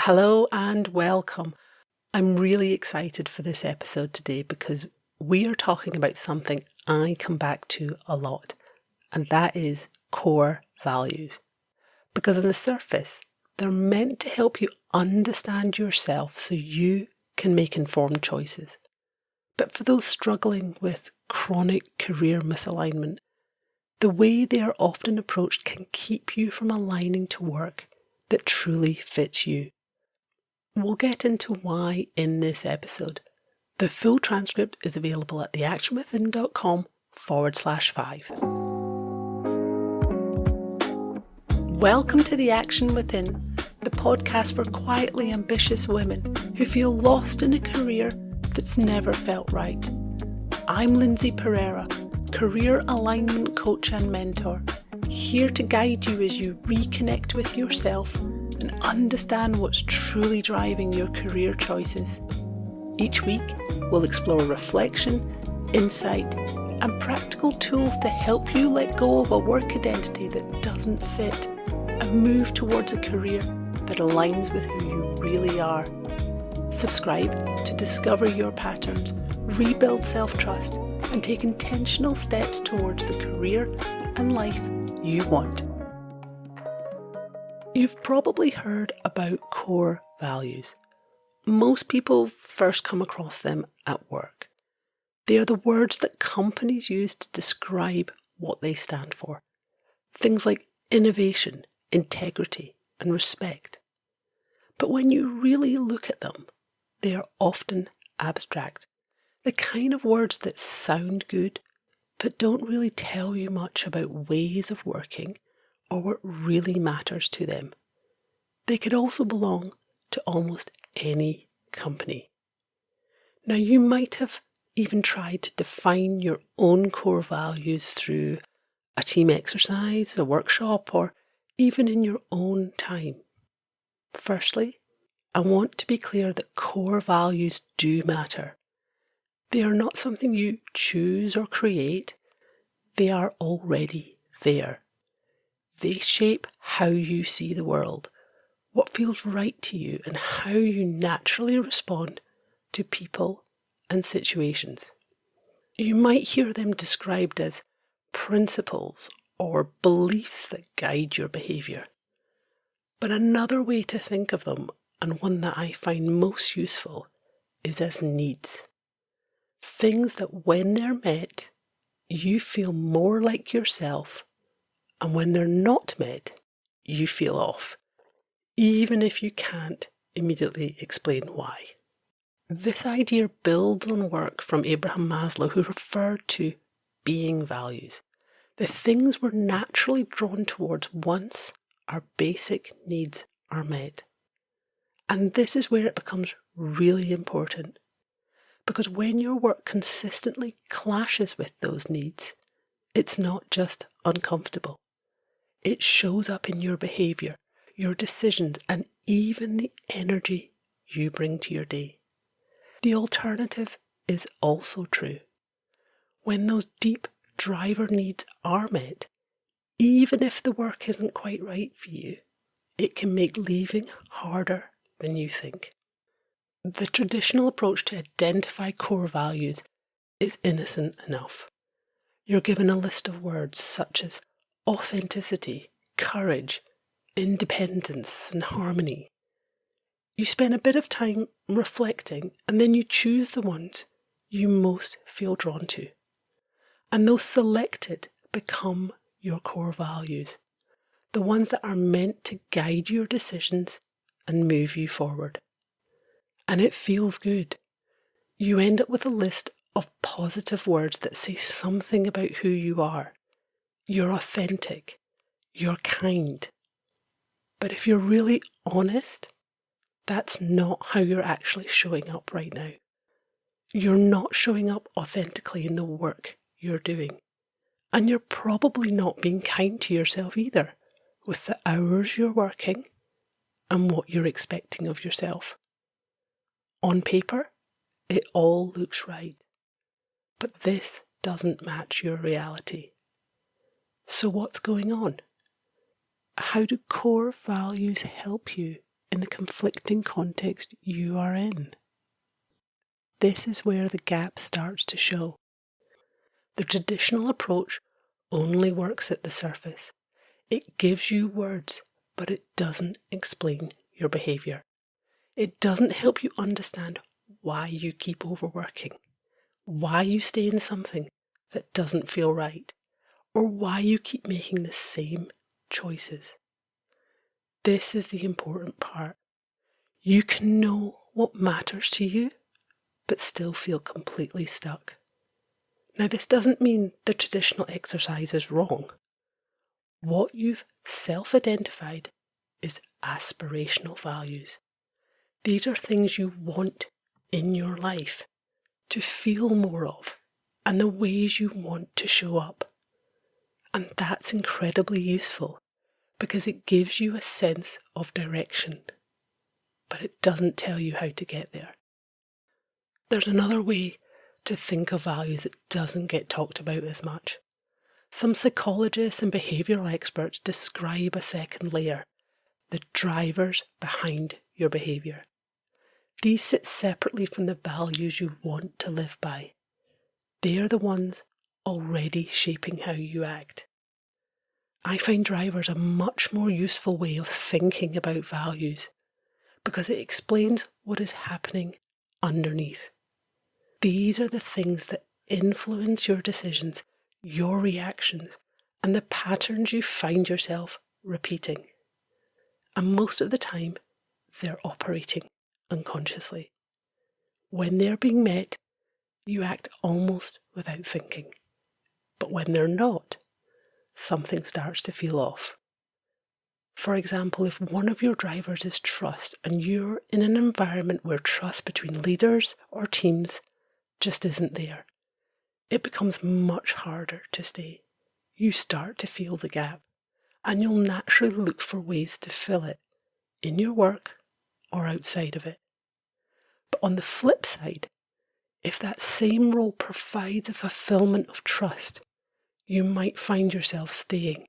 Hello and welcome. I'm really excited for this episode today because we are talking about something I come back to a lot, and that is core values. Because on the surface, they're meant to help you understand yourself so you can make informed choices. But for those struggling with chronic career misalignment, the way they are often approached can keep you from aligning to work that truly fits you. We'll get into why in this episode. The full transcript is available at theactionwithin.com/5. Welcome to The Action Within, the podcast for quietly ambitious women who feel lost in a career that's never felt right. I'm Lindsay Pereira, career alignment coach and mentor, here to guide you as you reconnect with yourself and understand what's truly driving your career choices. Each week, we'll explore reflection, insight, and practical tools to help you let go of a work identity that doesn't fit and move towards a career that aligns with who you really are. Subscribe to discover your patterns, rebuild self-trust, and take intentional steps towards the career and life you want. You've probably heard about core values. Most people first come across them at work. They are the words that companies use to describe what they stand for. Things like innovation, integrity, and respect. But when you really look at them, they are often abstract. The kind of words that sound good, but don't really tell you much about ways of working or what really matters to them. They could also belong to almost any company. Now, you might have even tried to define your own core values through a team exercise, a workshop, or even in your own time. Firstly, I want to be clear that core values do matter. They are not something you choose or create. They are already there. They shape how you see the world, what feels right to you, and how you naturally respond to people and situations. You might hear them described as principles or beliefs that guide your behaviour. But another way to think of them, and one that I find most useful, is as needs. Things that when they're met, you feel more like yourself, and when they're not met, you feel off, even if you can't immediately explain why. This idea builds on work from Abraham Maslow, who referred to being values, the things we're naturally drawn towards once our basic needs are met. And this is where it becomes really important, because when your work consistently clashes with those needs, it's not just uncomfortable. It shows up in your behaviour, your decisions, and even the energy you bring to your day. The alternative is also true. When those deep driver needs are met, even if the work isn't quite right for you, it can make leaving harder than you think. The traditional approach to identify core values is innocent enough. You're given a list of words such as authenticity, courage, independence, and harmony. You spend a bit of time reflecting, and then you choose the ones you most feel drawn to. And those selected become your core values, the ones that are meant to guide your decisions and move you forward. And it feels good. You end up with a list of positive words that say something about who you are. You're authentic. You're kind. But if you're really honest, that's not how you're actually showing up right now. You're not showing up authentically in the work you're doing. And you're probably not being kind to yourself either, with the hours you're working and what you're expecting of yourself. On paper, it all looks right. But this doesn't match your reality. So what's going on? How do core values help you in the conflicting context you are in. This is where the gap starts to show. The traditional approach only works at the surface. It gives you words, but it doesn't explain your behaviour. It doesn't help you understand why you keep overworking, why you stay in something that doesn't feel right, or why you keep making the same choices. This is the important part. You can know what matters to you, but still feel completely stuck. Now, this doesn't mean the traditional exercise is wrong. What you've self-identified is aspirational values. These are things you want in your life to feel more of, and the ways you want to show up. And that's incredibly useful because it gives you a sense of direction, but it doesn't tell you how to get there. There's another way to think of values that doesn't get talked about as much. Some psychologists and behavioural experts describe a second layer, the drivers behind your behaviour. These sit separately from the values you want to live by. They are the ones already shaping how you act. I find drivers a much more useful way of thinking about values because it explains what is happening underneath. These are the things that influence your decisions, your reactions, and the patterns you find yourself repeating. And most of the time, they're operating unconsciously. When they're being met, you act almost without thinking. But when they're not, something starts to feel off. For example, if one of your drivers is trust and you're in an environment where trust between leaders or teams just isn't there, it becomes much harder to stay. You start to feel the gap, and you'll naturally look for ways to fill it in your work or outside of it. But on the flip side, if that same role provides a fulfillment of trust, you might find yourself staying,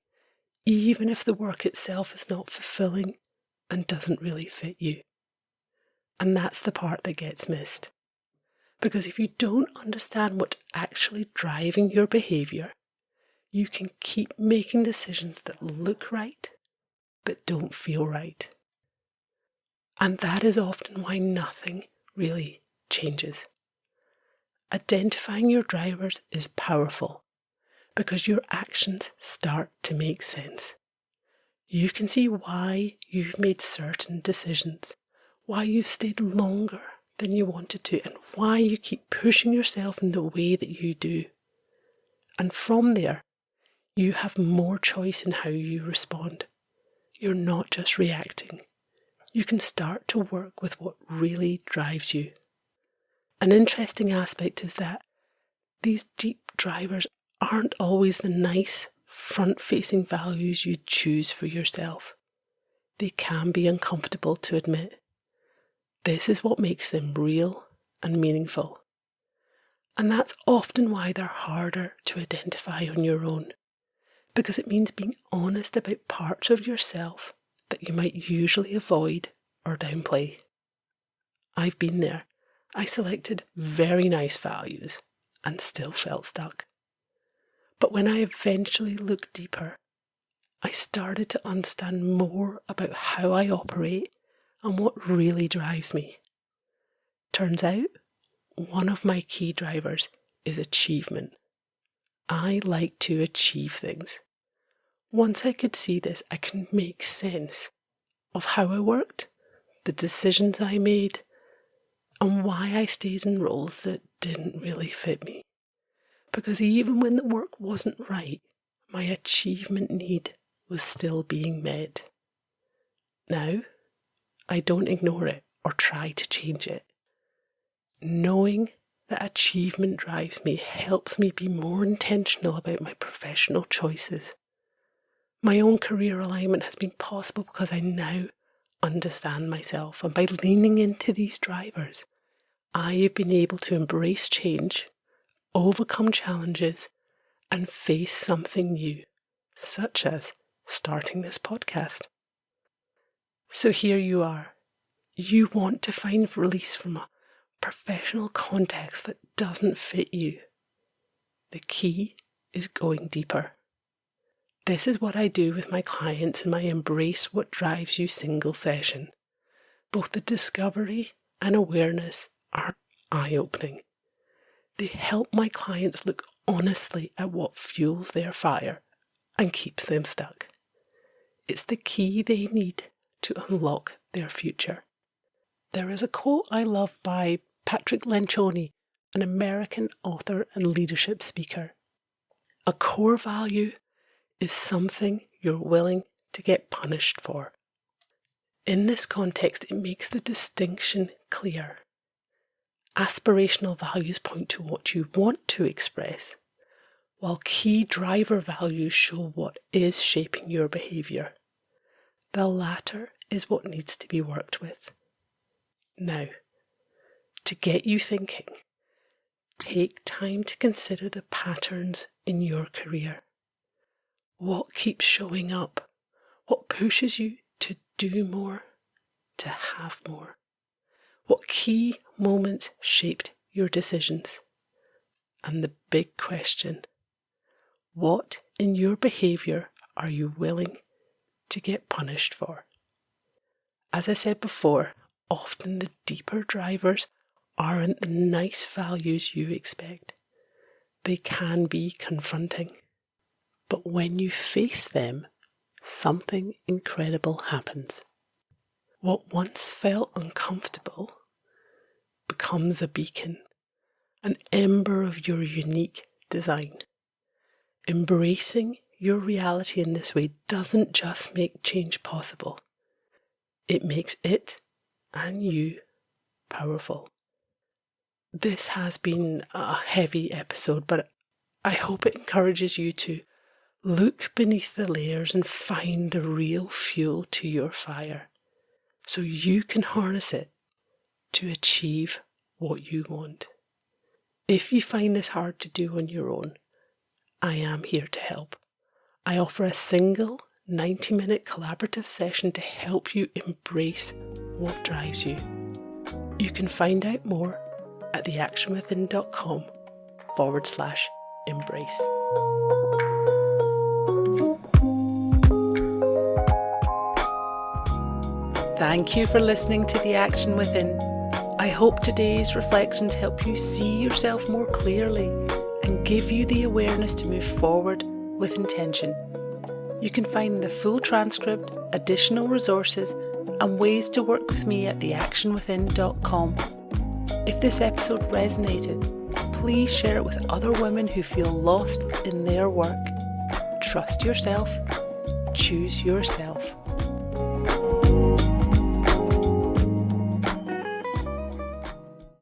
even if the work itself is not fulfilling and doesn't really fit you. And that's the part that gets missed. Because if you don't understand what's actually driving your behaviour, you can keep making decisions that look right, but don't feel right. And that is often why nothing really changes. Identifying your drivers is powerful because your actions start to make sense. You can see why you've made certain decisions, why you've stayed longer than you wanted to, and why you keep pushing yourself in the way that you do. And from there, you have more choice in how you respond. You're not just reacting. You can start to work with what really drives you. An interesting aspect is that these deep drivers aren't always the nice, front-facing values you choose for yourself. They can be uncomfortable to admit. This is what makes them real and meaningful. And that's often why they're harder to identify on your own, because it means being honest about parts of yourself that you might usually avoid or downplay. I've been there. I selected very nice values and still felt stuck. But when I eventually looked deeper, I started to understand more about how I operate and what really drives me. Turns out, one of my key drivers is achievement. I like to achieve things. Once I could see this, I could make sense of how I worked, the decisions I made, and why I stayed in roles that didn't really fit me. Because even when the work wasn't right, my achievement need was still being met. Now, I don't ignore it or try to change it. Knowing that achievement drives me helps me be more intentional about my professional choices. My own career alignment has been possible because I now understand myself, and by leaning into these drivers, I have been able to embrace change, overcome challenges, and face something new, such as starting this podcast. So here you are, You want to find release from a professional context that doesn't fit you. The key is going deeper. This is what I do with my clients in my Embrace What Drives You single session. Both the discovery and awareness are eye-opening. They help my clients look honestly at what fuels their fire and keeps them stuck. It's the key they need to unlock their future. There is a quote I love by Patrick Lencioni, an American author and leadership speaker. A core value is something you're willing to get punished for. In this context, it makes the distinction clear. Aspirational values point to what you want to express, while key driver values show what is shaping your behaviour. The latter is what needs to be worked with. Now, to get you thinking, take time to consider the patterns in your career. What keeps showing up? What pushes you to do more, to have more? What key moments shaped your decisions? And the big question, what in your behaviour are you willing to get punished for? As I said before, often the deeper drivers aren't the nice values you expect. They can be confronting. But when you face them, something incredible happens. What once felt uncomfortable becomes a beacon, an ember of your unique design. Embracing your reality in this way doesn't just make change possible. It makes it and you powerful. This has been a heavy episode, but I hope it encourages you to look beneath the layers and find the real fuel to your fire so you can harness it to achieve what you want. If you find this hard to do on your own, I am here to help. I offer a single 90-minute collaborative session to help you embrace what drives you. You can find out more at theactionwithin.com/embrace. Thank you for listening to The Action Within. I hope today's reflections help you see yourself more clearly and give you the awareness to move forward with intention. You can find the full transcript, additional resources, and ways to work with me at theactionwithin.com. If this episode resonated, please share it with other women who feel lost in their work. Trust yourself, choose yourself.